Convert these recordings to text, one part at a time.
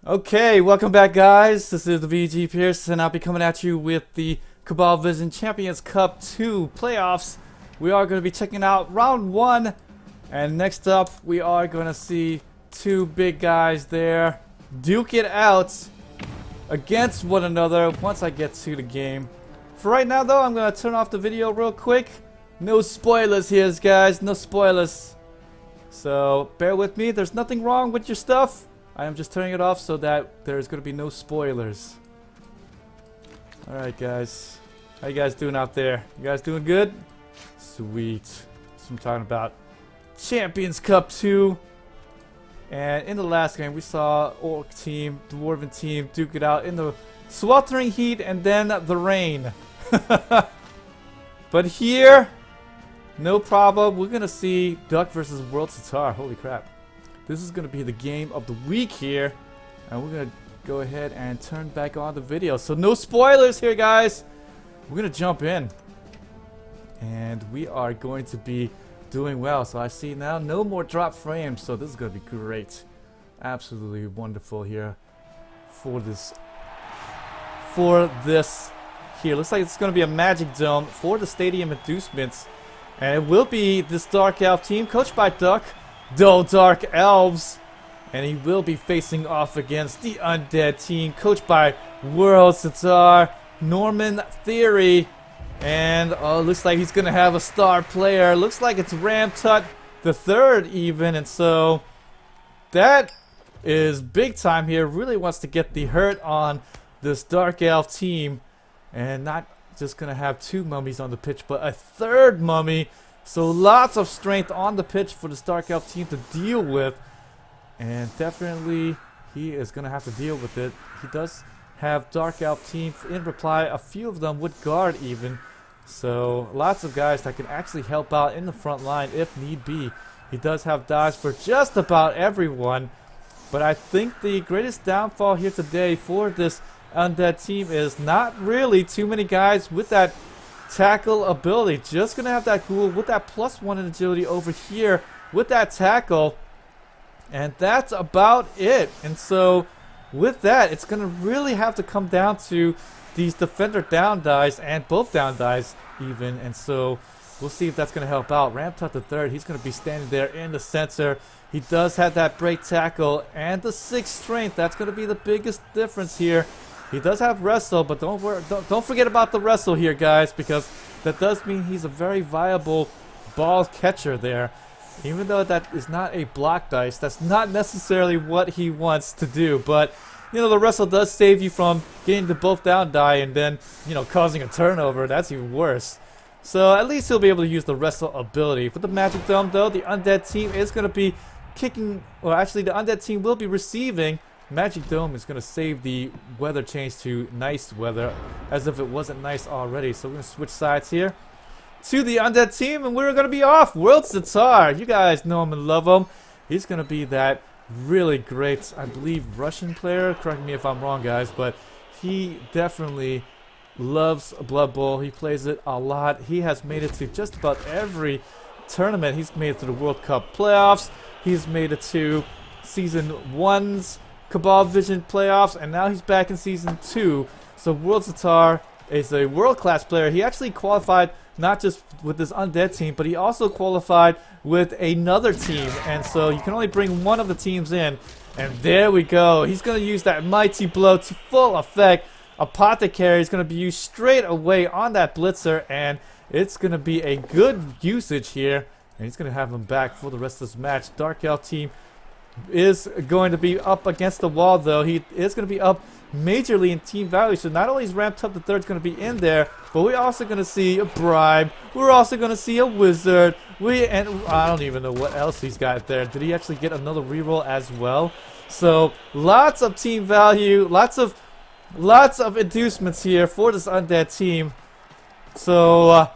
Okay, welcome back, guys. This is the VG Purist, and I'll be coming at you with the Cabal Vision Champions Cup 2 playoffs. We are going to be checking out round 1, and next up, we are going to see two big guys there duke it out against one another once I get to the game. For right now, though, I'm going to turn off the video real quick. No spoilers here, guys. No spoilers. So, bear with me. There's nothing wrong with your stuff. I am just turning it off so that there's going to be no spoilers. Alright, guys. How you guys doing out there? You guys doing good? Sweet. That's what I'm talking about. Champions Cup 2. And in the last game, we saw Orc team, Dwarven team, duke it out in the sweltering heat and then the rain. But here, no problem. We're going to see Ducke versus WorldSitar. Holy crap. This is going to be the game of the week here. And we're going to go ahead and turn back on the video. So no spoilers here, guys. We're going to jump in. And we are going to be doing well. So I see now no more drop frames. So this is going to be great. Absolutely wonderful here for this. Here. Looks like it's going to be a magic dome for the stadium inducements. And it will be this Dark Elf team coached by Ducke. Dark Elves, and he will be facing off against the Undead team coached by WorldSitar, Norman Theory, and looks like he's gonna have a star player. Looks like it's Ramtut the third even, and so that is big time here. Really wants to get the hurt on this Dark Elf team, and not just gonna have two mummies on the pitch, but a third mummy. So lots of strength on the pitch for the Dark Elf team to deal with. And definitely he is going to have to deal with it. He does have Dark Elf team in reply. A few of them would guard even. So lots of guys that can actually help out in the front line if need be. He does have dodge for just about everyone. But I think the greatest downfall here today for this Undead team is not really too many guys with that tackle ability. Just gonna have that ghoul with that +1 in agility over here with that tackle, and that's about it. And so with that, it's gonna really have to come down to these defender down dies and both down dies even, and so we'll see if that's gonna help out. Ramtut the third, he's gonna be standing there in the center. He does have that break tackle and the 6 strength. That's gonna be the biggest difference here. He does have wrestle, but don't forget about the wrestle here, guys, because that does mean he's a very viable ball catcher there. Even though that is not a block dice, that's not necessarily what he wants to do. But, you know, the wrestle does save you from getting the both down die and then, you know, causing a turnover. That's even worse. So at least he'll be able to use the wrestle ability. With the Magic Dome, though, the Undead team is going to be kicking, well, actually, the Undead team will be receiving. Magic Dome is going to save the weather change to nice weather as if it wasn't nice already. So we're going to switch sides here to the Undead team, and we're going to be off. WorldSitar, you guys know him and love him. He's going to be that really great, I believe, Russian player. Correct me if I'm wrong, guys, but he definitely loves Blood Bowl. He plays it a lot. He has made it to just about every tournament. He's made it to the World Cup playoffs. He's made it to Season 1's Cabal Vision playoffs, and now he's back in Season 2. So WorldSitar is a world-class player. He actually qualified not just with this Undead team, but he also qualified with another team. And so you can only bring one of the teams in. And there we go. He's going to use that mighty blow to full effect. Apothecary is going to be used straight away on that Blitzer, and it's going to be a good usage here. And he's going to have him back for the rest of this match. Dark Elf team is going to be up against the wall, though. He is going to be up majorly in team value. So not only is Ramtut the third going to be in there, but we're also going to see a bribe. We're also going to see a wizard. And I don't even know what else he's got there. Did he actually get another reroll as well? So lots of team value, lots of inducements here for this Undead team. So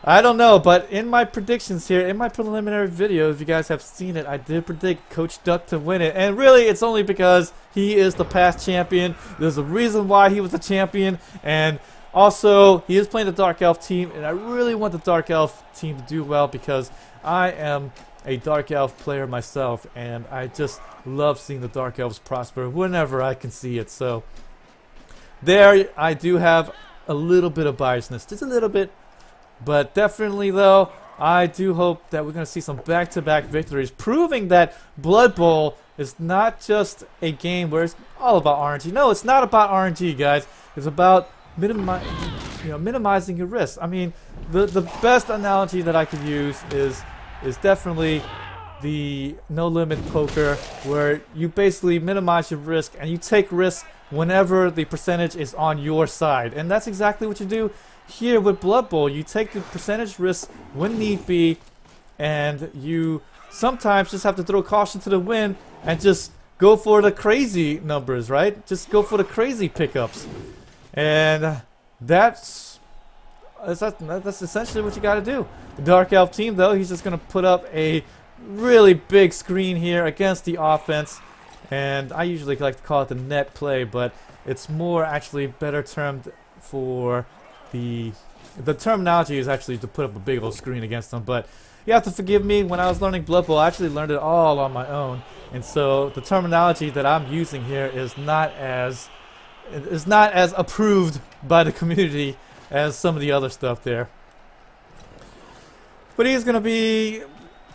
I don't know, but in my predictions here, in my preliminary video, if you guys have seen it, I did predict Coach Ducke to win it. And really, it's only because he is the past champion. There's a reason why he was the champion. And also, he is playing the Dark Elf team. And I really want the Dark Elf team to do well because I am a Dark Elf player myself, and I just love seeing the Dark Elves prosper whenever I can see it. So there I do have a little bit of biasness, just a little bit, but definitely though I do hope that we're going to see some back-to-back victories, proving that Blood Bowl is not just a game where it's all about RNG. No, it's not about RNG, guys. It's about minimizing your risk. I mean, the best analogy that I could use is definitely the no limit poker, where you basically minimize your risk and you take risks whenever the percentage is on your side. And that's exactly what you do here with Blood Bowl. You take the percentage risk when need be, and you sometimes just have to throw caution to the wind and just go for the crazy numbers, right? Just go for the crazy pickups. And that's essentially what you got to do. The Dark Elf team, though, he's just going to put up a really big screen here against the offense. And I usually like to call it the net play, but it's more actually better termed for the terminology is actually to put up a big old screen against them. But you have to forgive me, when I was learning Blood Bowl, I actually learned it all on my own. And so the terminology that I'm using here is not as approved by the community as some of the other stuff there. But he's going to be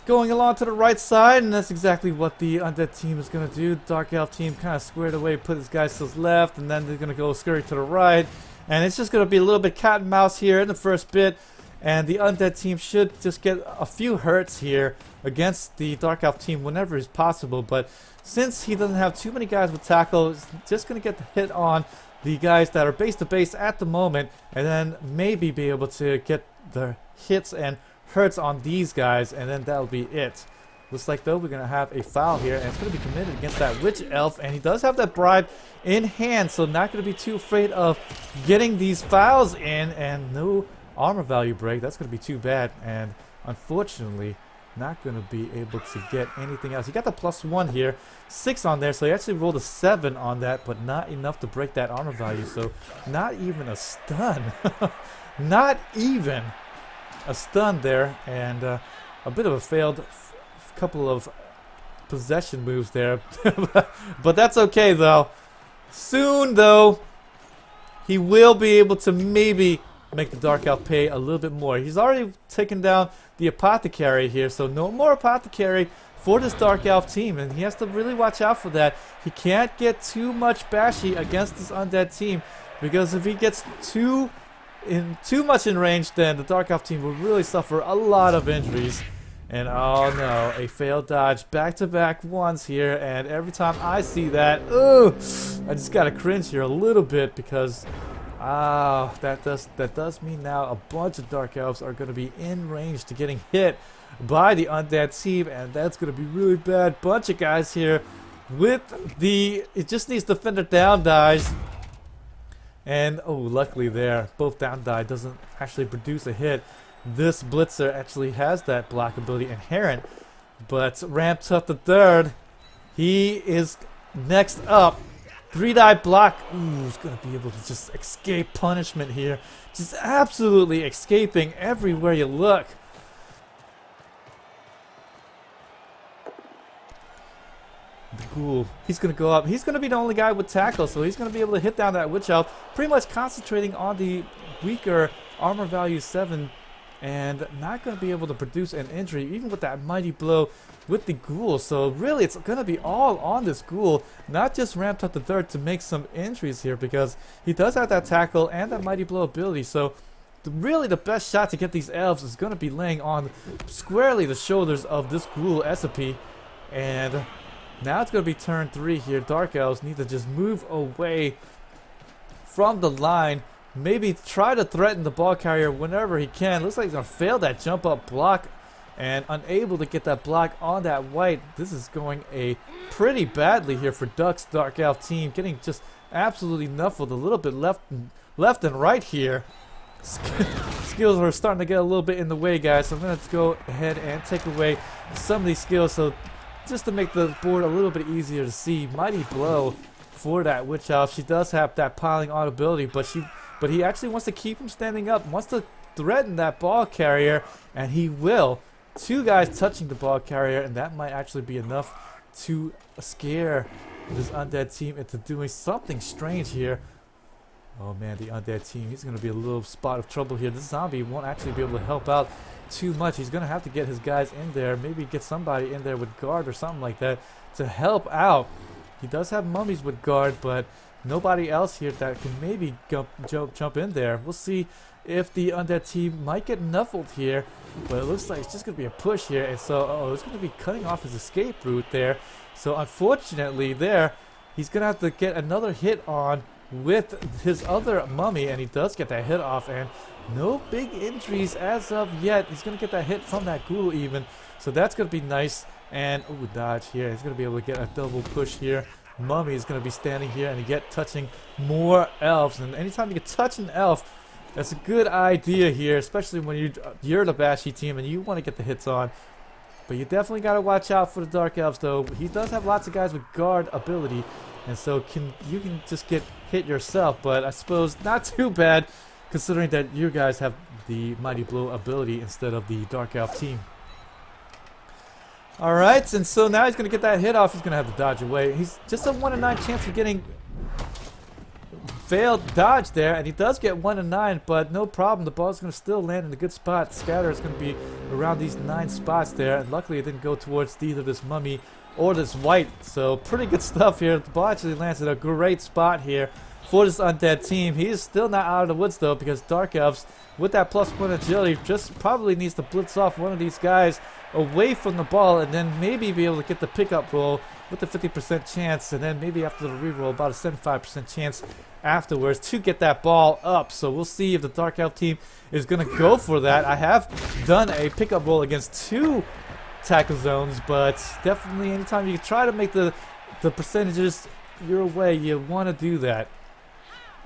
going along to the right side, and that's exactly what the Undead team is going to do. Dark Elf team kind of squared away, put his guys to his left, and then they're going to go scurry to the right. And it's just going to be a little bit cat and mouse here in the first bit. And the Undead team should just get a few hurts here against the Dark Elf team whenever it's possible. But since he doesn't have too many guys with tackle, he's just going to get the hit on the guys that are base to base at the moment, and then maybe be able to get the hits and hurts on these guys, and then that'll be it. Looks like though we're going to have a foul here, and it's going to be committed against that Witch Elf, and he does have that bribe in hand, so not going to be too afraid of getting these fouls in, and no armor value break. That's going to be too bad, and unfortunately not going to be able to get anything else. He got the +1 here, 6 on there, so he actually rolled a 7 on that, but not enough to break that armor value, so not even a stun. Not even a stun there, and a bit of a failed couple of possession moves there. But that's okay though. Soon though, he will be able to maybe make the Dark Elf pay a little bit more. He's already taken down the Apothecary here, so no more Apothecary for this Dark Elf team, and he has to really watch out for that. He can't get too much bashy against this Undead team, because if he gets too much in range, then the Dark Elf team will really suffer a lot of injuries. And oh no, a failed dodge back-to-back ones here, and every time I see that, ooh, I just gotta cringe here a little bit, because that does mean now a bunch of Dark Elves are gonna be in range to getting hit by the Undead team, and that's gonna be really bad. Bunch of guys here with it just needs to defender down dies. And oh, luckily there, both down die doesn't actually produce a hit. This Blitzer actually has that block ability inherent, but Ramped Up the third, he is next up. 3-die block. Ooh, he's gonna be able to just escape punishment here. Just absolutely escaping everywhere you look. The Ghoul, he's going to go up. He's going to be the only guy with tackle, so he's going to be able to hit down that Witch Elf, pretty much concentrating on the weaker armor value 7, and not going to be able to produce an injury, even with that mighty blow with the Ghoul. So really, it's going to be all on this Ghoul, not just Ramped Up the third to make some injuries here, because he does have that tackle and that mighty blow ability. So really the best shot to get these Elves is going to be laying on squarely the shoulders of this Ghoul SCP, and now it's going to be turn 3 here. Dark Elves need to just move away from the line. Maybe try to threaten the ball carrier whenever he can. Looks like he's going to fail that jump up block and unable to get that block on that white. This is going pretty badly here for Ducke's Dark Elf team. Getting just absolutely nuffled a little bit left and right here. Skills are starting to get a little bit in the way, guys. So I'm going to go ahead and take away some of these skills. So just to make the board a little bit easier to see, mighty blow for that Witch Elf. She does have that piling on ability, but he actually wants to keep him standing up, wants to threaten that ball carrier, and he will. 2 guys touching the ball carrier, and that might actually be enough to scare this Undead team into doing something strange here. Oh man, the Undead team, he's going to be a little spot of trouble here. This zombie won't actually be able to help out too much. He's going to have to get his guys in there, maybe get somebody in there with guard or something like that to help out. He does have mummies with guard, but nobody else here that can maybe jump in there. We'll see if the Undead team might get nuffled here, but it looks like it's just going to be a push here, and so it's going to be cutting off his escape route there. So unfortunately there, he's going to have to get another hit on with his other mummy, and he does get that hit off, and no big injuries as of yet. He's going to get that hit from that ghoul even, so that's going to be nice. And ooh, dodge here. He's going to be able to get a double push here. Mummy is going to be standing here and get touching more elves, and anytime you can touch an elf, that's a good idea here, especially when you're the Bashy team and you want to get the hits on. But you definitely got to watch out for the Dark Elves, though. He does have lots of guys with guard ability, and so you can just get hit yourself, but I suppose not too bad considering that you guys have the Mighty Blow ability instead of the Dark Elf team. Alright, and so now he's going to get that hit off. He's going to have to dodge away. He's just a 1 in 9 chance of getting failed dodge there, and he does get 1 in 9, but no problem. The ball is going to still land in a good spot. Scatter is going to be around these 9 spots there, and luckily it didn't go towards either this mummy or this white. So pretty good stuff here. The ball actually lands at a great spot here for this Undead team. He is still not out of the woods though, because Dark Elves with that +1 agility just probably needs to blitz off one of these guys away from the ball, and then maybe be able to get the pickup roll with the 50% chance, and then maybe after the reroll about a 75% chance afterwards to get that ball up. So we'll see if the Dark Elf team is going to go for that. I have done a pickup roll against 2 tackle zones, but definitely anytime you try to make the percentages your way, you want to do that.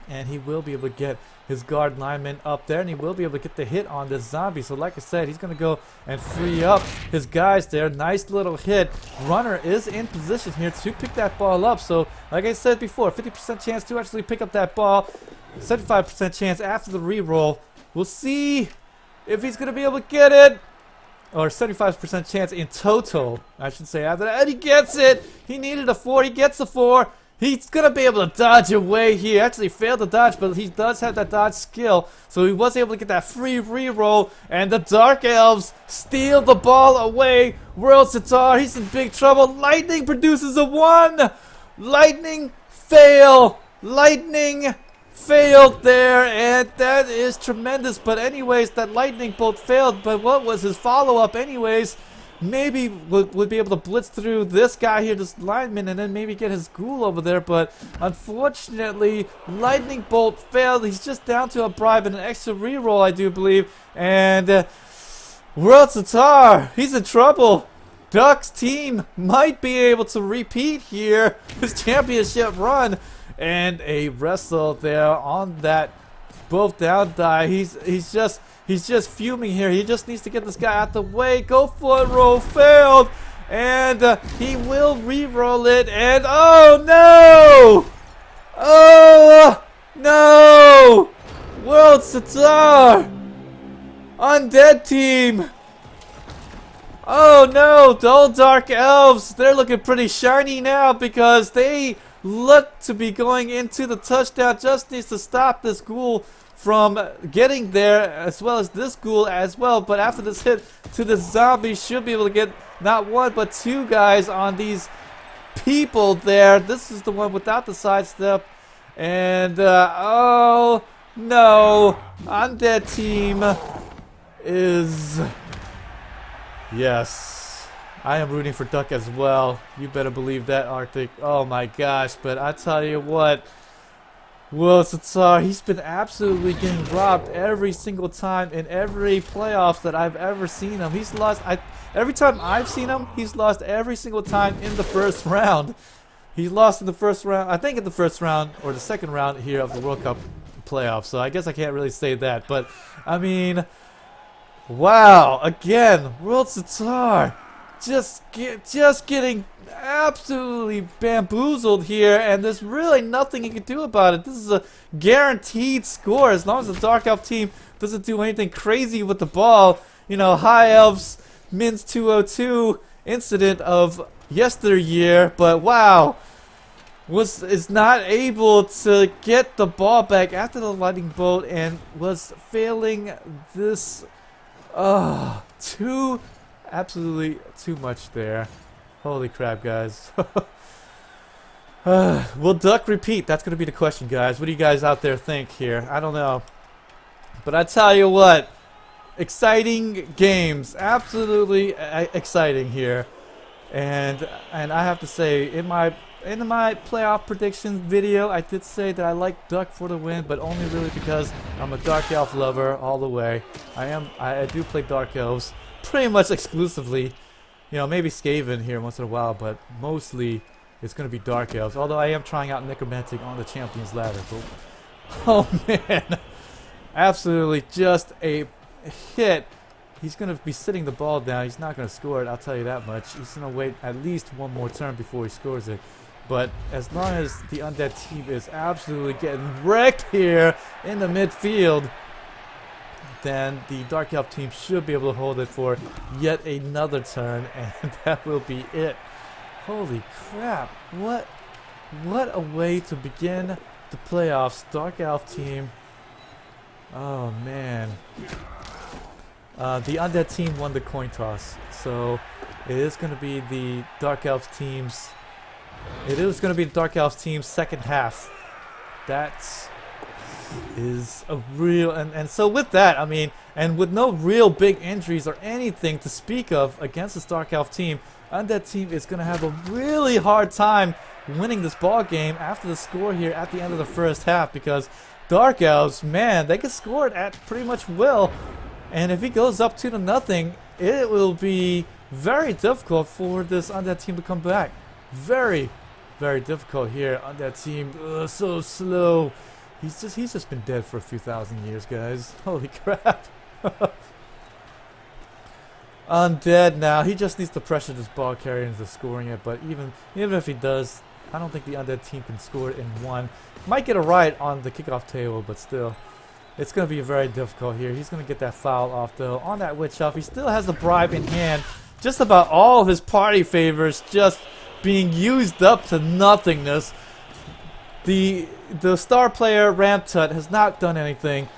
And he will be able to get his guard lineman up there, and he will be able to get the hit on this zombie. So like I said, he's going to go and free up his guys there. Nice little hit. Runner is in position here to pick that ball up. So like I said before, 50% chance to actually pick up that ball, 75% chance after the reroll. We'll see if he's going to be able to get it, or 75% chance in total, I should say, after that. And he gets it. He needed a 4. He gets a 4. He's going to be able to dodge away here. Actually failed to dodge, but he does have that dodge skill. So he was able to get that free reroll. And the Dark Elves steal the ball away. WorldSitar, he's in big trouble. Lightning produces a 1. Lightning fail. Lightning failed there. And that is tremendous. But anyways, that lightning bolt failed. But what was his follow-up anyways? Maybe would be able to blitz through this guy here, this lineman, and then maybe get his ghoul over there. But unfortunately, lightning bolt failed. He's just down to a bribe and an extra reroll, I do believe. And WorldSitar, he's in trouble. Ducke's team might be able to repeat here his championship run. And a wrestle there on that both down die. He's just fuming here. He just needs to get this guy out the way. Go for it, roll failed. And he will re-roll it. And oh no! Oh no! WorldSitar! Undead team! Oh no! The old Dark Elves, they're looking pretty shiny now because they look to be going into the touchdown. Just needs to stop this ghoul from getting there, as well as this ghoul as well. But after this hit to the zombie, should be able to get not 1 but 2 guys on these people there. This is the one without the sidestep. And oh no, Undead team is, yes, I am rooting for Ducke as well. You better believe that, Arctic. Oh my gosh, but I tell you what, WorldSitar, he's been absolutely getting robbed every single time in every playoffs that I've ever seen him. He's lost, every time I've seen him, he's lost every single time in the first round. He lost in the first round, I think in the first round or the second round here of the World Cup playoffs. So I guess I can't really say that. But, I mean, wow, again, WorldSitar just getting absolutely bamboozled here, and there's really nothing he can do about it. This is a guaranteed score as long as the Dark Elf team doesn't do anything crazy with the ball. You know, High Elves Min's 202 incident of yesteryear, but wow, is not able to get the ball back after the lightning bolt and was failing this absolutely too much there. Holy crap, guys. Will Duck repeat? That's going to be the question, guys. What do you guys out there think here? I don't know. But I tell you what, exciting games. Absolutely exciting here. And I have to say, in my playoff predictions video, I did say that I like Duck for the win, but only really because I'm a Dark Elf lover all the way. I do play Dark Elves pretty much exclusively. You know, maybe Skaven here once in a while, but mostly it's going to be Dark Elves. Although I am trying out Necromantic on the Champions Ladder. But, oh man, absolutely just a hit. He's going to be sitting the ball down. He's not going to score it, I'll tell you that much. He's going to wait at least one more turn before he scores it. But as long as the Undead team is absolutely getting wrecked here in the midfield, then the Dark Elf team should be able to hold it for yet another turn, and that will be it. Holy crap. What a way to begin the playoffs. Dark Elf team. Oh, man. The Undead team won the coin toss, so it is going to be the Dark Elf team's. It is going to be the Dark Elf team's second half. That is a real, and so with that, I mean, and with no real big injuries or anything to speak of against this Dark Elf team, Undead team is going to have a really hard time winning this ball game after the score here at the end of the first half, because Dark Elves, man, they can score it at pretty much will. And if he goes up 2-0, it will be very difficult for this Undead team to come back. Very, very difficult here. Undead team, so slow. He's just been dead for a few thousand years, guys. Holy crap. Undead now. He just needs to pressure this ball carrier into scoring it. But even if he does, I don't think the Undead team can score it in one. Might get a right on the kickoff table, but still. It's going to be very difficult here. He's going to get that foul off, though, on that Witch Elf. He still has the bribe in hand. Just about all of his party favors just being used up to nothingness. The star player, Ramtut, has not done anything.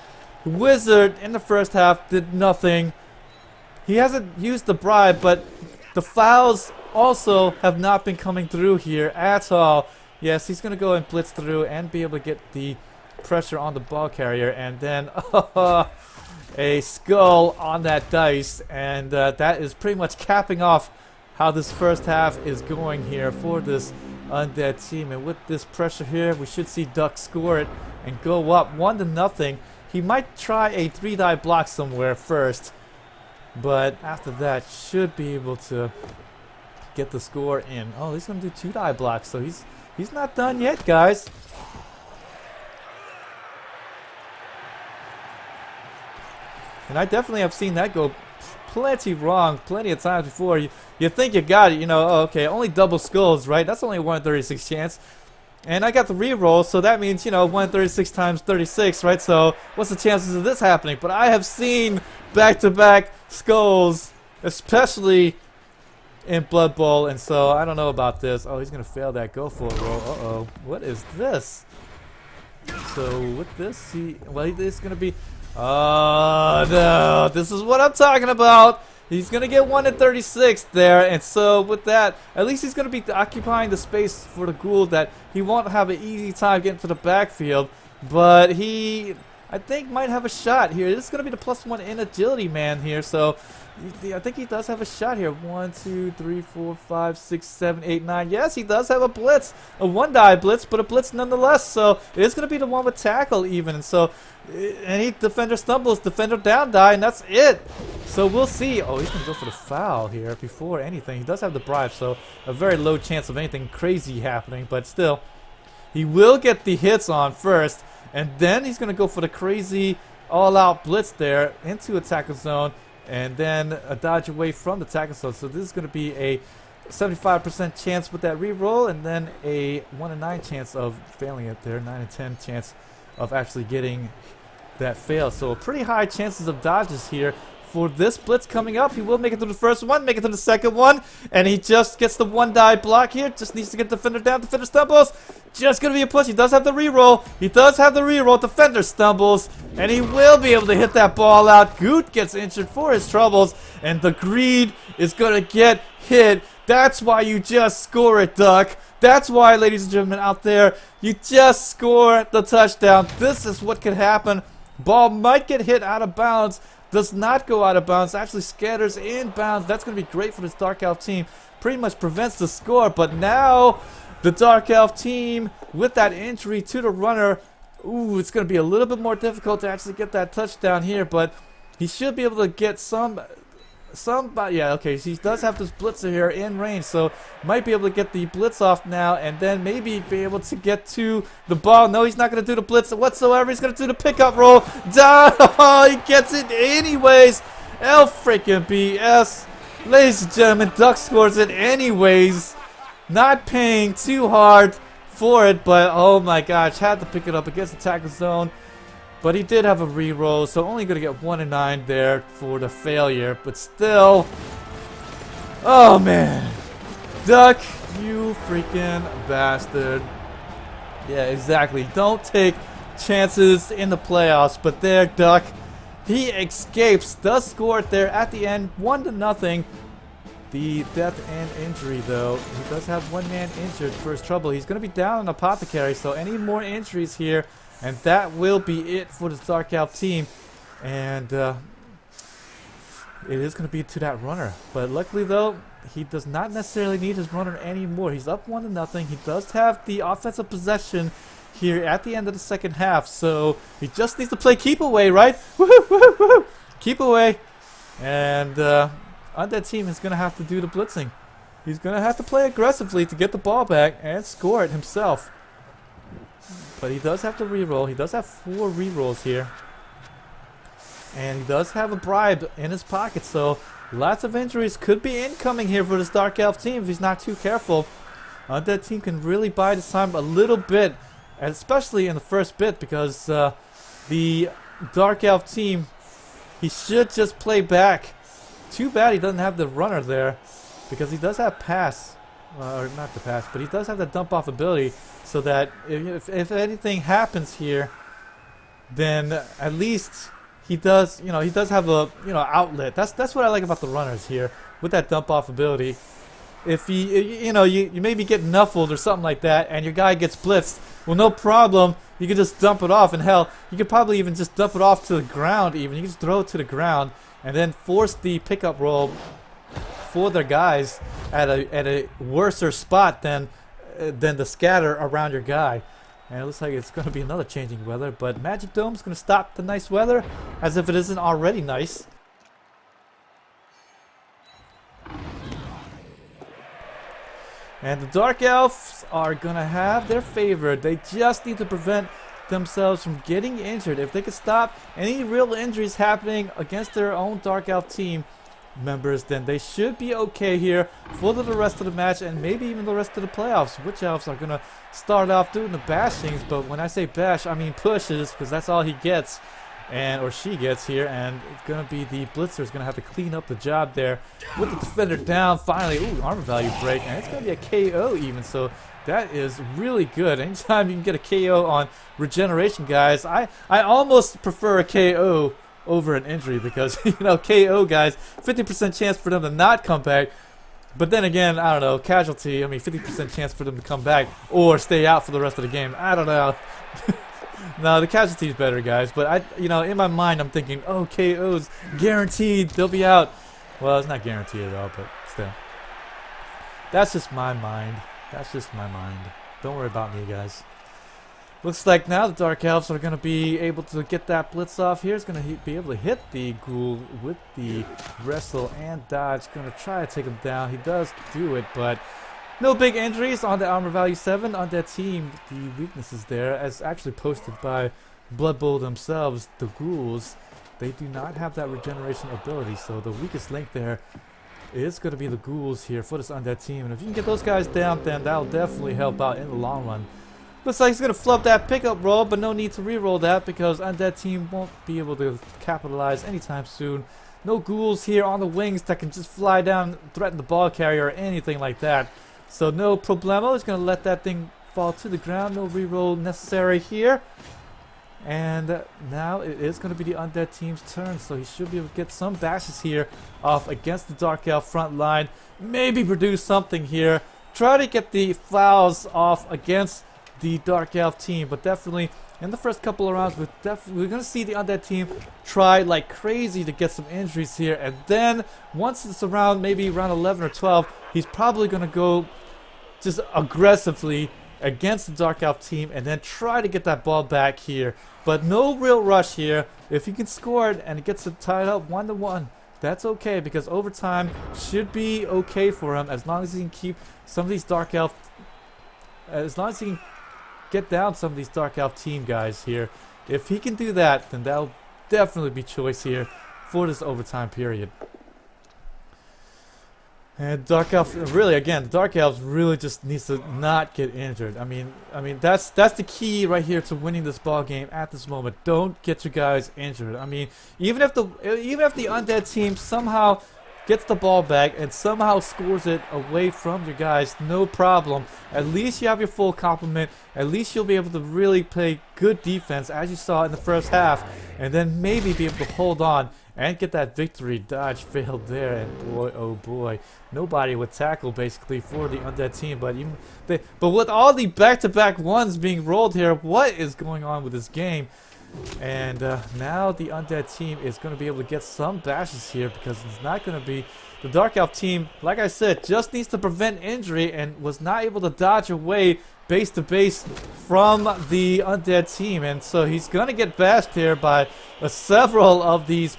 The Wizard, in the first half, did nothing. He hasn't used the bribe, but the fouls also have not been coming through here at all. Yes, he's going to go and blitz through and be able to get the pressure on the ball carrier, and then a skull on that dice, and that is pretty much capping off how this first half is going here for this Undead team. And with this pressure here, we should see Duck score it and go up 1-0. He might try a 3-die block somewhere first, but after that should be able to get the score in. Oh, he's gonna do 2-die blocks, so he's not done yet, guys. And I definitely have seen that go plenty wrong plenty of times before. You think you got it, you know, oh, okay, only double skulls, right? That's only a 1/36 chance. And I got the reroll, so that means, you know, 1/36 times 36, right? So what's the chances of this happening? But I have seen back-to-back skulls, especially in Blood Bowl, and so I don't know about this. Oh, he's going to fail that go for it roll. Uh-oh. What is this? So with this, it's going to be... Oh, no. This is what I'm talking about. He's going to get 1/36 there, and so with that, at least he's going to be occupying the space for the Ghoul that he won't have an easy time getting to the backfield, but he, I think, might have a shot here. This is going to be the +1 in agility man here, so I think he does have a shot here. 1, 2, 3, 4, 5, 6, 7, 8, 9. Yes, he does have a blitz, a 1-die blitz, but a blitz nonetheless, so it is going to be the one with tackle even, and so any defender stumbles, defender down die, and that's it. So we'll see. Oh, he's going to go for the foul here before anything. He does have the bribe, so a very low chance of anything crazy happening, but still, he will get the hits on first, and then he's going to go for the crazy all-out blitz there into a tackle zone, and then a dodge away from the tackle zone. So this is going to be a 75% chance with that reroll, and then a 1-in-9 chance of failing it there, 9-in-10 chance of actually getting that fail. So pretty high chances of dodges here for this blitz coming up. He will make it to the first one, make it to the second one, and he just gets the one die block here. Just needs to get defender down. Defender stumbles. Just gonna be a push. He does have the reroll. He does have the reroll. Defender stumbles, and he will be able to hit that ball out. Goot gets injured for his troubles, and the greed is gonna get hit. That's why you just score it, Duck. That's why, ladies and gentlemen out there, you just score the touchdown. This is what could happen. Ball might get hit out of bounds. Does not go out of bounds. Actually scatters inbounds. That's going to be great for this Dark Elf team. Pretty much prevents the score. But now the Dark Elf team, with that injury to the runner, ooh, it's going to be a little bit more difficult to actually get that touchdown here. But he should be able to get yeah, okay, so he does have this blitzer here in range, so might be able to get the blitz off now, and then maybe be able to get to the ball. No, he's not going to do the blitz whatsoever. He's going to do the pickup roll. Down. Oh, he gets it anyways. Elf freaking BS. Ladies and gentlemen, Duck scores it anyways. Not paying too hard for it, but oh my gosh, had to pick it up against the tackle zone. But he did have a reroll, so only going to get 1 and 9 there for the failure. But still, oh man, Duck, you freaking bastard. Yeah, exactly. Don't take chances in the playoffs. But there, Duck, he escapes. Does score it there at the end, 1-0. The death and injury, though, he does have one man injured for his trouble. He's going to be down on Apothecary, so any more injuries here, and that will be it for the Dark Elf team. And it is going to be to that runner. But luckily, though, he does not necessarily need his runner anymore. He's up 1-0. He does have the offensive possession here at the end of the second half. So he just needs to play keep away, right? Woohoo, woohoo, woohoo! Keep away. And Undead team is going to have to do the blitzing. He's going to have to play aggressively to get the ball back and score it himself. But he does have to reroll. He does have 4 rerolls here. And he does have a bribe in his pocket. So lots of injuries could be incoming here for this Dark Elf team if he's not too careful. Undead team can really buy this time a little bit, especially in the first bit, because the Dark Elf team, he should just play back. Too bad he doesn't have the runner there, because he does have pass. Or not the pass, but he does have the dump off ability, so that if anything happens here, then at least he does, he does have a, outlet. That's what I like about the runners here with that dump off ability. If you maybe get nuffled or something like that, and your guy gets blitzed, well, no problem. You can just dump it off, and hell, you could probably even just dump it off to the ground. Even you can just throw it to the ground, and then force the pickup roll for their guys at a worser spot than the scatter around your guy. And it looks like it's going to be another changing weather, but Magic Dome's going to stop the nice weather as if it isn't already nice. And the Dark Elves are going to have their favor. They just need to prevent themselves from getting injured. If they could stop any real injuries happening against their own Dark Elf team members, then they should be okay here for the rest of the match, and maybe even the rest of the playoffs. Witch Elves are going to start off doing the bashings, but when I say bash, I mean pushes, because that's all he gets, or she gets here, and it's going to be the Blitzer is going to have to clean up the job there with the defender down. Finally, ooh, armor value break, and it's going to be a KO even, so that is really good. Anytime you can get a KO on regeneration, guys, I almost prefer a KO over an injury, because KO guys, 50% chance for them to not come back. But then again, I don't know, casualty, 50% chance for them to come back or stay out for the rest of the game. I don't know. No, the casualty is better, guys. But in my mind, I'm thinking, oh, KO's guaranteed, they'll be out. Well, it's not guaranteed at all, but still. That's just my mind. That's just my mind. Don't worry about me, guys. Looks like now the Dark Elves are going to be able to get that blitz off here. It's going to be able to hit the ghoul with the wrestle and dodge. Going to try to take him down. He does do it, but no big injuries on the armor value 7 on that team. The weaknesses there, as actually posted by Blood Bowl themselves, the ghouls, they do not have that regeneration ability. So the weakest link there is going to be the ghouls here for this Undead team. And if you can get those guys down, then that'll definitely help out in the long run. Looks like he's going to flub that pickup roll, but no need to re-roll that, because Undead team won't be able to capitalize anytime soon. no ghouls here on the wings that can just fly down, threaten the ball carrier or anything like that. So no problemo. He's going to let that thing fall to the ground. No reroll necessary here. And now it is going to be the Undead team's turn, so he should be able to get some bashes here off against the Dark Elf front line. Maybe produce something here. Try to get the fouls off against the Dark Elf team, but definitely in the first couple of rounds, we're going to see the Undead team try like crazy to get some injuries here, and then once it's around maybe round 11 or 12, he's probably going to go just aggressively against the Dark Elf team and then try to get that ball back here. But no real rush here. If he can score it and it gets it tied up 1-1, that's okay, because overtime should be okay for him as long as he can keep some of these Dark Elf, as long as he can get down some of these Dark Elf team guys here. If he can do that, then that'll definitely be choice here for this overtime period. And Dark Elf, really, again, the Dark Elves really just needs to not get injured. I mean, that's the key right here to winning this ball game at this moment. Don't get your guys injured. I mean, even if the Undead team somehow gets the ball back and somehow scores it away from your guys, no problem. At least you have your full complement. At least you'll be able to really play good defense, as you saw in the first half, and then maybe be able to hold on and get that victory. Dodge failed there, and boy, oh boy, nobody would tackle basically for the Undead team. But with all the back-to-back ones being rolled here, what is going on with this game? And now the Undead team is going to be able to get some bashes here, because it's not going to be the Dark Elf team. Like I said, just needs to prevent injury and was not able to dodge away base to base from the Undead team, and so he's going to get bashed here by several of these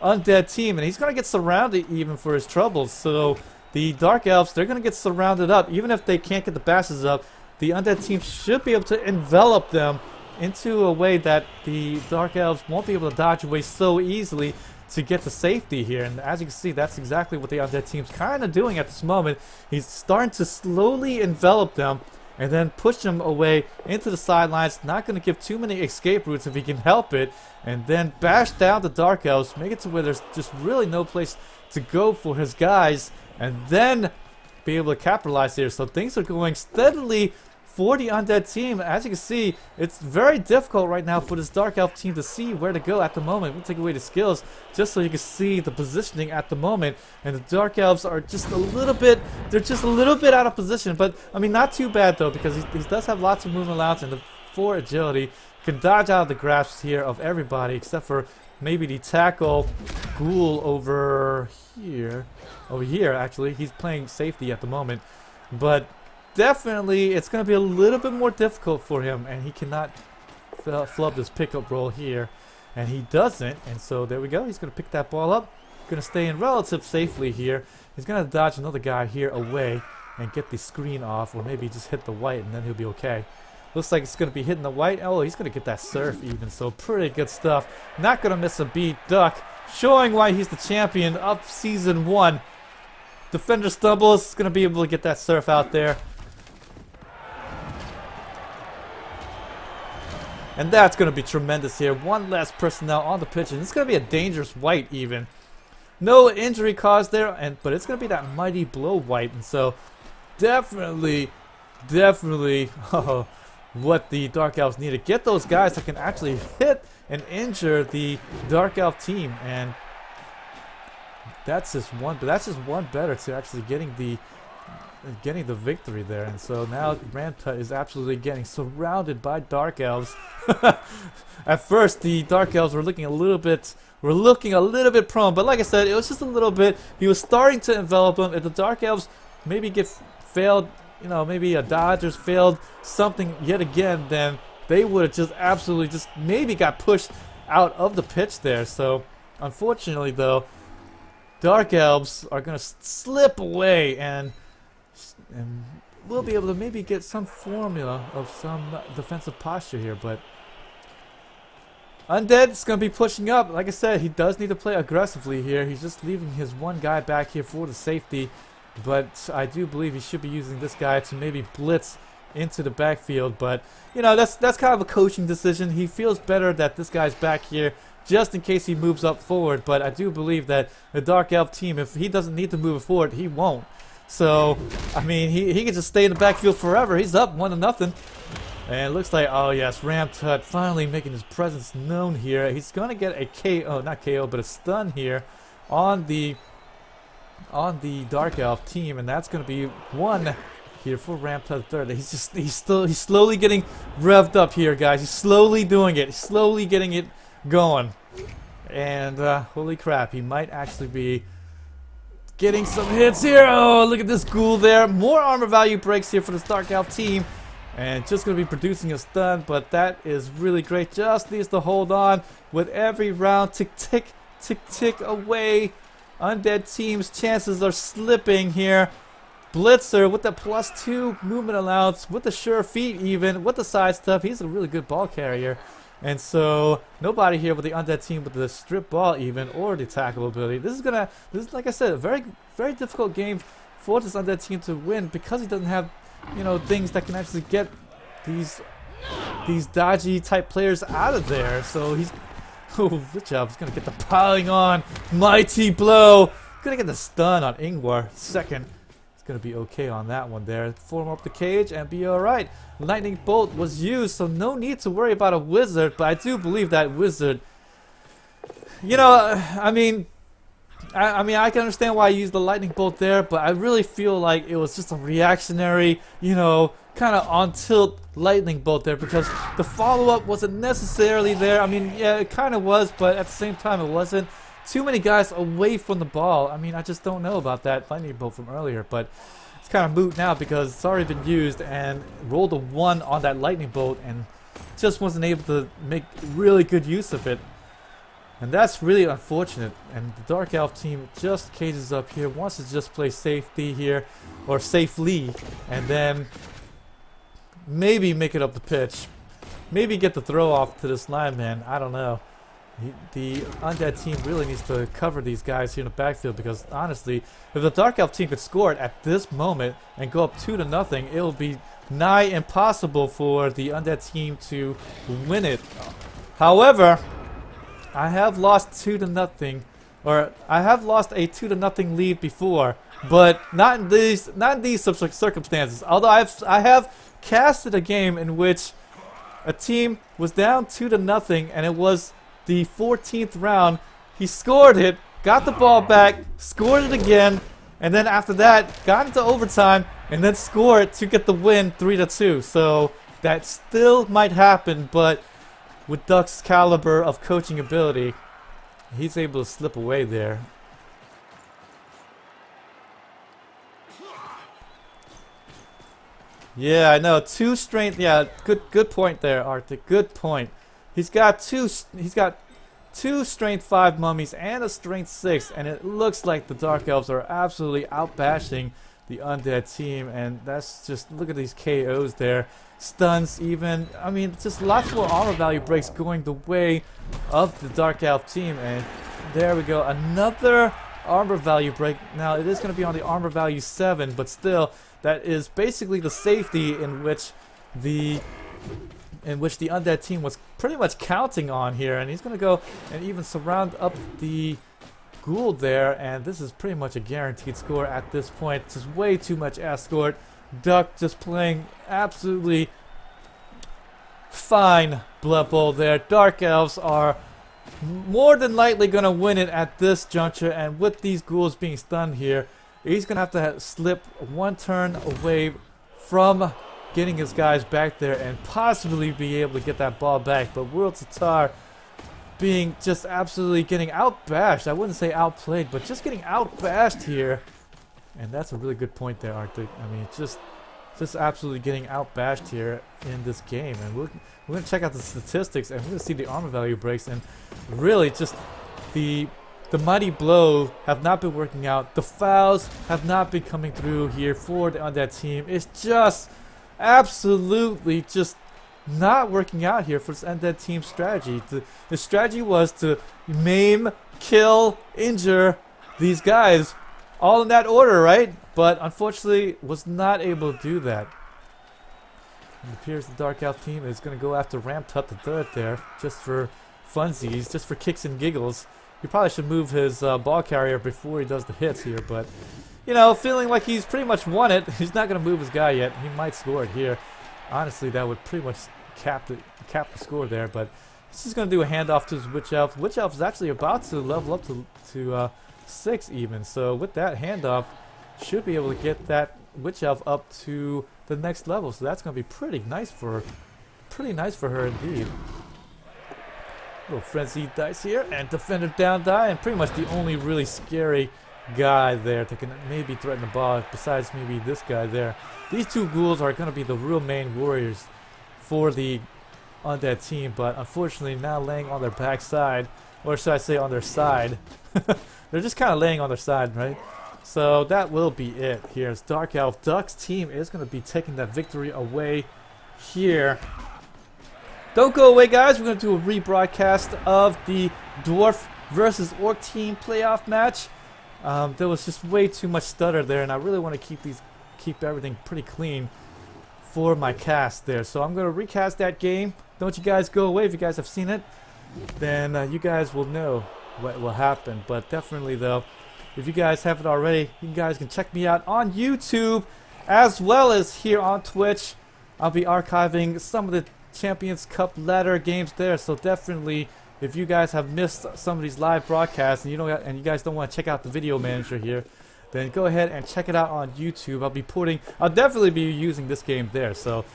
Undead team, and he's going to get surrounded even for his troubles. So the Dark Elves, they're going to get surrounded up. Even if they can't get the bashes up, the Undead team should be able to envelop them into a way that the Dark Elves won't be able to dodge away so easily to get to safety here. And as you can see, that's exactly what the Undead team's kind of doing at this moment. He's starting to slowly envelop them and then push them away into the sidelines. Not going to give too many escape routes if he can help it, and then bash down the Dark Elves, make it to where there's just really no place to go for his guys, and then be able to capitalize here. So things are going steadily for the Undead team. As you can see, it's very difficult right now for this Dark Elf team to see where to go at the moment. We'll take away the skills just so you can see the positioning at the moment. And the Dark Elves are just a little bit, they're just a little bit out of position. But, I mean, not too bad though, because he does have lots of movement allowance and the 4 agility. Can dodge out of the grasps here of everybody except for maybe the tackle ghoul over here. Over here, actually. He's playing safety at the moment. But definitely, it's going to be a little bit more difficult for him, and he cannot flub this pickup roll here, and he doesn't. And so there we go. He's going to pick that ball up. Going to stay in relative safely here. He's going to dodge another guy here away and get the screen off, or maybe just hit the white, and then he'll be okay. Looks like it's going to be hitting the white. Oh, he's going to get that surf even. So pretty good stuff. Not going to miss a beat. Duck showing why he's the champion of Season 1. Defender stumbles. Is going to be able to get that surf out there. And that's going to be tremendous here. One less personnel on the pitch, and it's going to be a dangerous white even. No injury caused there, but it's going to be that mighty blow white. And so definitely, what the Dark Elves need to get those guys that can actually hit and injure the Dark Elf team. And that's just one better to actually getting the victory there. And so now Ramtut is absolutely getting surrounded by Dark Elves. At first the Dark Elves were looking a little bit prone, but like I said, it was just a little bit. He was starting to envelop them. If the Dark Elves maybe get failed, you know, maybe a Dodgers failed something yet again, then they would have just absolutely just maybe got pushed out of the pitch there. So unfortunately though, Dark Elves are going to slip away, and we'll be able to maybe get some formula of some defensive posture here. But Undead is going to be pushing up. Like I said, he does need to play aggressively here. He's just leaving his one guy back here for the safety. But I do believe he should be using this guy to maybe blitz into the backfield. But, you know, that's kind of a coaching decision. He feels better that this guy's back here just in case he moves up forward. But I do believe that the Dark Elf team, if he doesn't need to move forward, he won't. So, I mean, he can just stay in the backfield forever. He's up 1-0. And it looks like, oh yes, Ram Tut finally making his presence known here. He's going to get a KO, not KO, but a stun here on the Dark Elf team. And that's going to be 1 here for Ram Tut third. He's slowly getting revved up here, guys. He's slowly doing it. He's slowly getting it going. And holy crap, he might actually be getting some hits here. Oh, look at this ghoul there. More armor value breaks here for this Dark Elf team. And just going to be producing a stun, but that is really great. Just needs to hold on with every round. Tick, tick, tick, tick away. Undead team's chances are slipping here. Blitzer with the +2 movement allowance, with the sure feet even, with the side stuff. He's a really good ball carrier. And so, nobody here with the Undead team with the strip ball even, or the tackle ability. This is, like I said, a very, very difficult game for this Undead team to win because he doesn't have, you know, things that can actually get these dodgy type players out of there. So he's, oh, good job. He's gonna get the piling on, mighty blow. Gonna get the stun on Ingvar. Second, he's gonna be okay on that one there. Form up the cage and be all right. Lightning bolt was used, so no need to worry about a wizard. But I do believe that wizard, you know, I mean, I can understand why I used the lightning bolt there, but I really feel like it was just a reactionary, you know, kind of on tilt lightning bolt there, because the follow-up wasn't necessarily there. I mean, yeah, it kind of was, but at the same time it wasn't. Too many guys away from the ball. I mean, I just don't know about that lightning bolt from earlier, but it's kind of moot now because it's already been used and rolled a 1 on that lightning bolt and just wasn't able to make really good use of it. And that's really unfortunate. And the Dark Elf team just cages up here, wants to just play safety here, or safely, and then maybe make it up the pitch. Maybe get the throw off to this lineman. I don't know. The Undead team really needs to cover these guys here in the backfield, because honestly, if the Dark Elf team could score it at this moment and go up 2-0, it will be nigh impossible for the Undead team to win it. However, I have lost 2-0, or I have lost a 2-0 lead before, but not in these circumstances. Although I have casted a game in which a team was down 2-0, and it was the 14th round. He scored it, got the ball back, scored it again, and then after that got into overtime and then scored to get the win 3-2. So that still might happen, but with Ducke's caliber of coaching ability, he's able to slip away there. Yeah, I know. 2 strength. Yeah, good point there, Arctic. Good point. He's got two strength 5 mummies and a strength 6, and it looks like the Dark Elves are absolutely outbashing the Undead team. And that's just, look at these KOs there. Stuns even. I mean, just lots more armor value breaks going the way of the Dark Elf team. And there we go, another armor value break. Now it is going to be on the armor value 7, but still, that is basically the safety in which the Undead team was pretty much counting on here. And he's going to go and even surround up the Ghoul there, and this is pretty much a guaranteed score at this point. Just way too much escort. Duck just playing absolutely fine Blood Bowl there. Dark Elves are more than likely going to win it at this juncture, and with these ghouls being stunned here, he's going to have to slip 1 turn away from getting his guys back there and possibly be able to get that ball back. But WorldSitar being just absolutely getting outbashed. I wouldn't say outplayed, but just getting outbashed here. And that's a really good point there, Arctic. I mean, just absolutely getting outbashed here in this game. And we're going to check out the statistics, and we're going to see the armor value breaks. And really, just the mighty blow have not been working out. The fouls have not been coming through here for the Undead team. It's just absolutely just not working out here for this Undead team strategy. The strategy was to maim, kill, injure these guys, all in that order, right? But unfortunately was not able to do that. It appears the Dark Elf team is going to go after Ram Tut the Third there, just for funsies, just for kicks and giggles. He probably should move his ball carrier before he does the hits here, but you know, feeling like he's pretty much won it. He's not going to move his guy yet. He might score it here. Honestly, that would pretty much cap the score there, but he's just going to do a handoff to his Witch Elf. Witch Elf is actually about to level up to 6 even, so with that handoff, should be able to get that Witch Elf up to the next level, so that's going to be pretty nice for her indeed. Little frenzied dice here, and defender down die, and pretty much the only really scary guy there that can maybe threaten the ball, besides maybe this guy there. These two ghouls are going to be the real main warriors for the Undead team, but unfortunately now laying on their backside, or should I say on their side. They're just kind of laying on their side, right? So that will be it here. As Dark Elf Ducke's team is going to be taking that victory away here. Don't go away, guys. We're going to do a rebroadcast of the Dwarf versus Orc team playoff match. There was just way too much stutter there, and I really want to keep everything pretty clean for my cast there. So I'm going to recast that game. Don't you guys go away. If you guys have seen it, then you guys will know what will happen. But definitely, though, if you guys haven't already, you guys can check me out on YouTube as well as here on Twitch. I'll be archiving some of the Champions Cup ladder games there, so definitely if you guys have missed some of these live broadcasts and you guys don't want to check out the video manager here, then go ahead and check it out on YouTube. I'll definitely be using this game there, so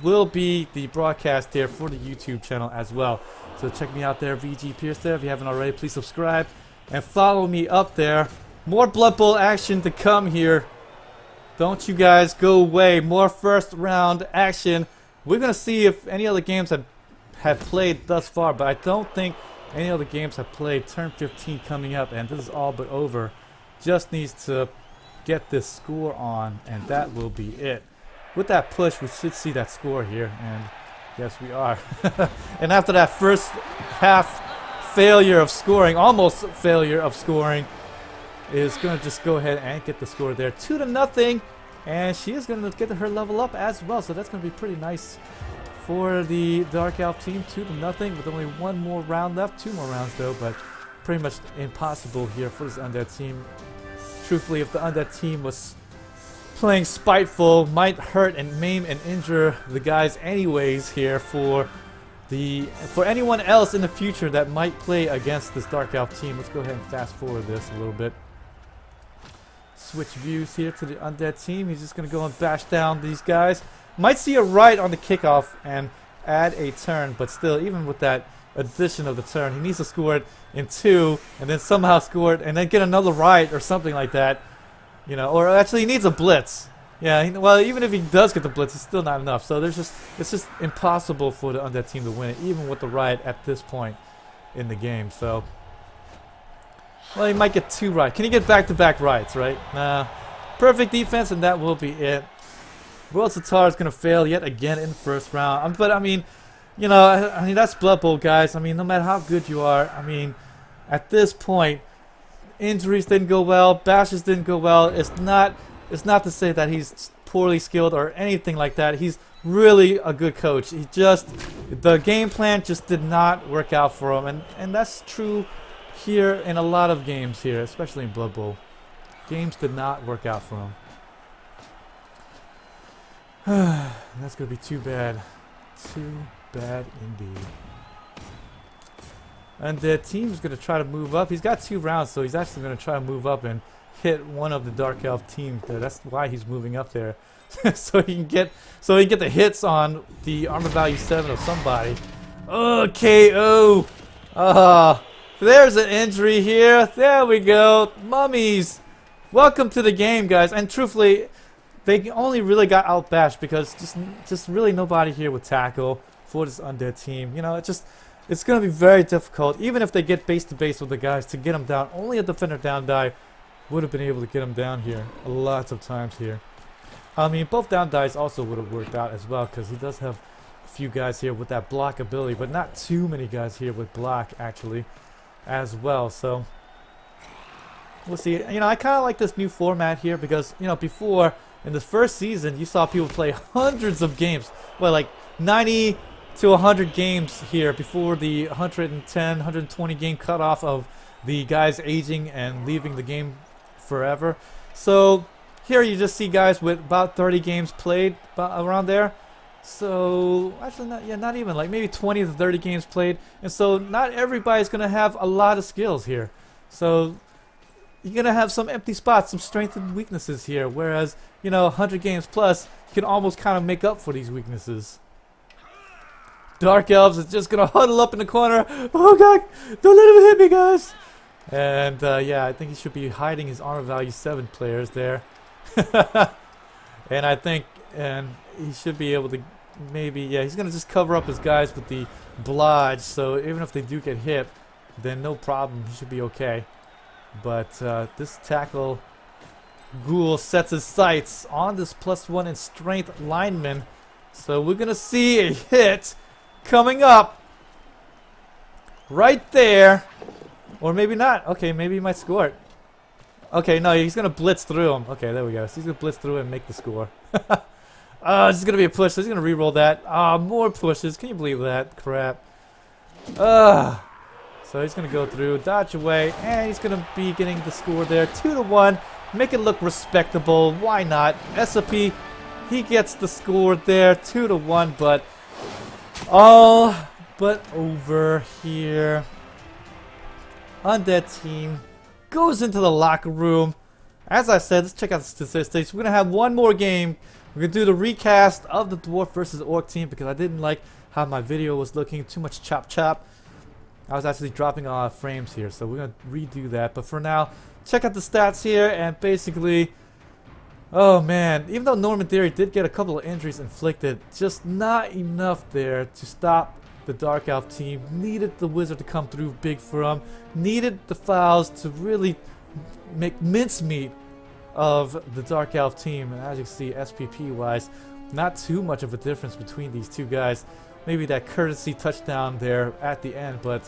will be the broadcast there for the YouTube channel as well. So check me out there, VG Purist there. If you haven't already, please subscribe and follow me up there. More Blood Bowl action to come here. Don't you guys go away. More first round action. We're going to see if any other games have played thus far, but I don't think any other games have played. Turn 15 coming up, and this is all but over. Just needs to get this score on, and that will be it. With that push, we should see that score here, and yes, we are. And after that first half failure of scoring, almost failure of scoring, is going to just go ahead and get the score there. 2-0. And she is going to get her level up as well, so that's going to be pretty nice for the Dark Elf team. 2-0 with only one more round left. 2 more rounds though, but pretty much impossible here for this Undead team. Truthfully, if the Undead team was playing spiteful, might hurt and maim and injure the guys anyways here for anyone else in the future that might play against this Dark Elf team. Let's go ahead and fast forward this a little bit. Switch views here to the Undead team. He's just going to go and bash down these guys. Might see a right on the kickoff and add a turn, but still, even with that addition of the turn, he needs to score it in 2 and then somehow score it and then get another right or something like that. You know, or actually he needs a blitz. Yeah, well, even if he does get the blitz, it's still not enough. So it's just impossible for the Undead team to win it, even with the right at this point in the game. So, well, he might get 2 right. Can he get back-to-back rights, right? Nah. Perfect defense, and that will be it. WorldSitar is going to fail yet again in the first round. But, I mean, you know, I mean, that's Blood Bowl, guys. I mean, no matter how good you are, I mean, at this point, injuries didn't go well, bashes didn't go well. It's not to say that he's poorly skilled or anything like that. He's really a good coach. The game plan just did not work out for him, and that's true here in a lot of games here, especially in Blood Bowl. Games did not work out for him. That's going to be too bad. Too bad indeed. And the team is going to try to move up. He's got 2 rounds, so he's actually going to try to move up and hit one of the Dark Elf team there. That's why he's moving up there. so he can get the hits on the armor value 7 of somebody. Oh, KO! There's an injury here. There we go. Mummies. Welcome to the game, guys. And truthfully, they only really got outbashed because just really nobody here would tackle for this Undead team. You know, it's going to be very difficult, even if they get base to base with the guys, to get them down. Only a defender down die would have been able to get them down here lots of times here. I mean, both down dies also would have worked out as well, because he does have a few guys here with that block ability, but not too many guys here with block actually as well. So we'll see. You know, I kind of like this new format here because, you know, before in the first season you saw people play hundreds of games, well, like 90 to 100 games here before the 110, 120 game cutoff of the guys aging and leaving the game forever. So here you just see guys with about 30 games played, about around there. So actually not even, like maybe 20 to 30 games played. And so not everybody's gonna have a lot of skills here. So you're gonna have some empty spots, some strengths and weaknesses here. Whereas, you know, 100 games plus, you can almost kind of make up for these weaknesses. Dark Elves is just gonna huddle up in the corner. Oh god, don't let him hit me, guys. And yeah, I think he should be hiding his armor value 7 players there. And I think, and he should be able to maybe, yeah, he's gonna just cover up his guys with the blodge. So even if they do get hit, then no problem, he should be okay. But this tackle ghoul sets his sights on this +1 in strength lineman. So we're gonna see a hit coming up right there. Or maybe not. Okay, maybe he might score it. Okay, no, he's gonna blitz through him. Okay, there we go. So he's gonna blitz through and make the score. This is gonna be a push. So he's gonna re-roll that. More pushes. Can you believe that? Crap. So he's gonna go through, dodge away, and he's gonna be getting the score there. 2-1. Make it look respectable. Why not? SOP, he gets the score there. 2-1, but all but over here. Undead team goes into the locker room. As I said, let's check out the statistics. We're going to have one more game. We're going to do the recast of the Dwarf versus Orc team because I didn't like how my video was looking. Too much chop chop. I was actually dropping a lot of frames here, so we're going to redo that. But for now, check out the stats here, and basically, oh man, even though Norman Theory did get a couple of injuries inflicted, just not enough there to stop the Dark Elf team. Needed the Wizard to come through big for him. Needed the fouls to really make mincemeat of the Dark Elf team. And as you can see, SPP wise, not too much of a difference between these two guys. Maybe that courtesy touchdown there at the end, but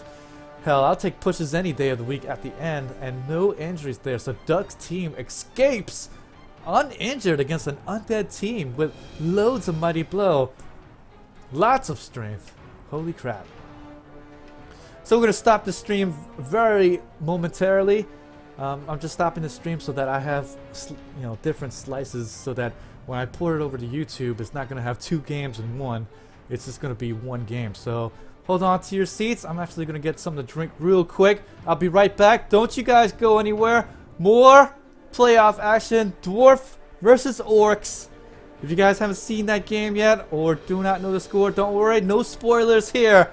hell, I'll take pushes any day of the week at the end, and no injuries there. So Ducke's team escapes uninjured against an Undead team with loads of Mighty Blow. Lots of strength. Holy crap. So we're going to stop the stream very momentarily. I'm just stopping the stream so that I have, you know, different slices so that when I port it over to YouTube, it's not going to have 2 games in one. It's just going to be 1 game. So hold on to your seats. I'm actually going to get something to drink real quick. I'll be right back. Don't you guys go anywhere. More playoff action. Dwarf versus Orcs. If you guys haven't seen that game yet or do not know the score, don't worry. No spoilers here.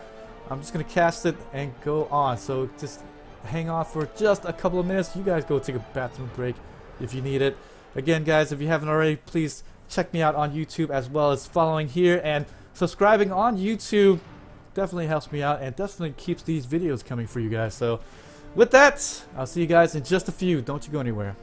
I'm just going to cast it and go on. So just hang on for just a couple of minutes. You guys go take a bathroom break if you need it. Again, guys, if you haven't already, please check me out on YouTube as well as following here. And subscribing on YouTube definitely helps me out and definitely keeps these videos coming for you guys. So with that, I'll see you guys in just a few. Don't you go anywhere.